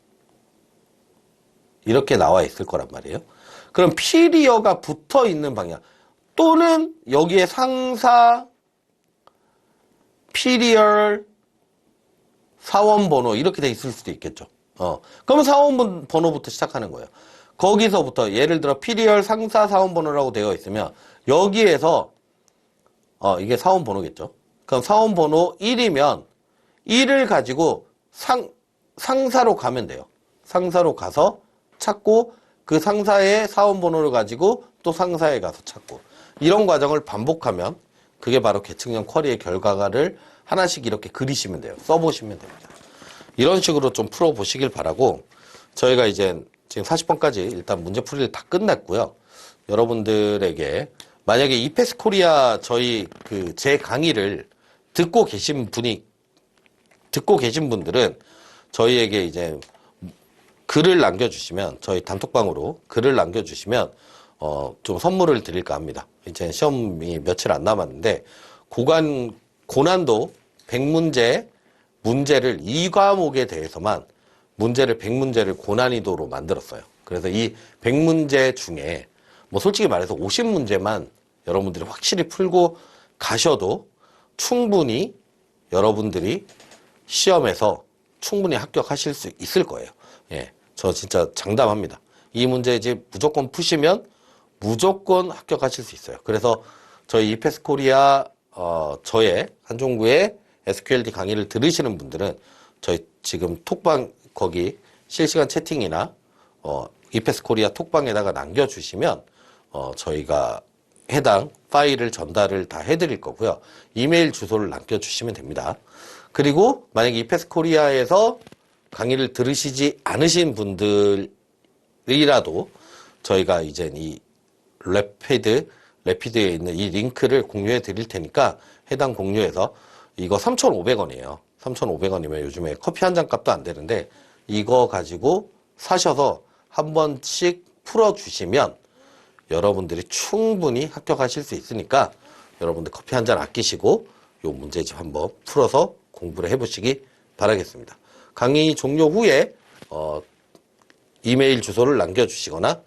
이렇게 나와 있을 거란 말이에요. 그럼 피리어가 붙어 있는 방향 또는 여기에 상사 피리얼 사원번호 이렇게 돼 있을 수도 있겠죠. 그러면 사원번호부터 시작하는 거예요. 거기서부터 예를 들어 피리얼 상사 사원번호라고 되어 있으면 여기에서 이게 사원번호겠죠. 그럼 사원번호 1이면 1을 가지고 상사로 가면 돼요. 상사로 가서 찾고 그 상사의 사원번호를 가지고 또 상사에 가서 찾고 이런 과정을 반복하면 그게 바로 계층형 쿼리의 결과를 하나씩 이렇게 그리시면 돼요. 써보시면 됩니다. 이런 식으로 좀 풀어보시길 바라고 저희가 이제 지금 40번까지 일단 문제풀이를 다 끝냈고요. 여러분들에게 만약에 이패스 코리아 저희 제 강의를 듣고 계신 분들은 저희에게 이제 글을 남겨주시면 저희 단톡방으로 글을 남겨주시면 좀 선물을 드릴까 합니다. 이제 시험이 며칠 안 남았는데 고난도 100문제 문제를 이 과목에 대해서만 문제를 100문제를 고난이도로 만들었어요. 그래서 이 100문제 중에 뭐 솔직히 말해서 50문제만 여러분들이 확실히 풀고 가셔도 충분히 여러분들이 시험에서 충분히 합격하실 수 있을 거예요. 예, 저 진짜 장담합니다. 이 문제 이제 무조건 푸시면 무조건 합격하실 수 있어요. 그래서 저희 이패스 코리아 저의 한종구의 SQLD 강의를 들으시는 분들은 저희 지금 톡방 거기 실시간 채팅이나 이패스 코리아 톡방에다가 남겨주시면 저희가 해당 파일을 전달을 다 해드릴 거고요. 이메일 주소를 남겨주시면 됩니다. 그리고 만약에 이패스 코리아에서 강의를 들으시지 않으신 분들이라도 저희가 이제 이 레피드에 있는 이 링크를 공유해 드릴 테니까 해당 공유해서 이거 3,500원이에요. 3,500원이면 요즘에 커피 한 잔 값도 안 되는데 이거 가지고 사셔서 한 번씩 풀어주시면 여러분들이 충분히 합격하실 수 있으니까 여러분들 커피 한 잔 아끼시고 요 문제집 한번 풀어서 공부를 해보시기 바라겠습니다. 강의 종료 후에 이메일 주소를 남겨주시거나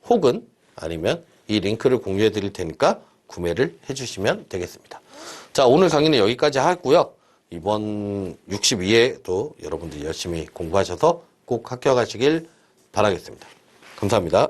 혹은 아니면 이 링크를 공유해 드릴 테니까 구매를 해주시면 되겠습니다. 자, 오늘 강의는 여기까지 하고요. 이번 62회도 여러분들 열심히 공부하셔서 꼭 합격하시길 바라겠습니다. 감사합니다.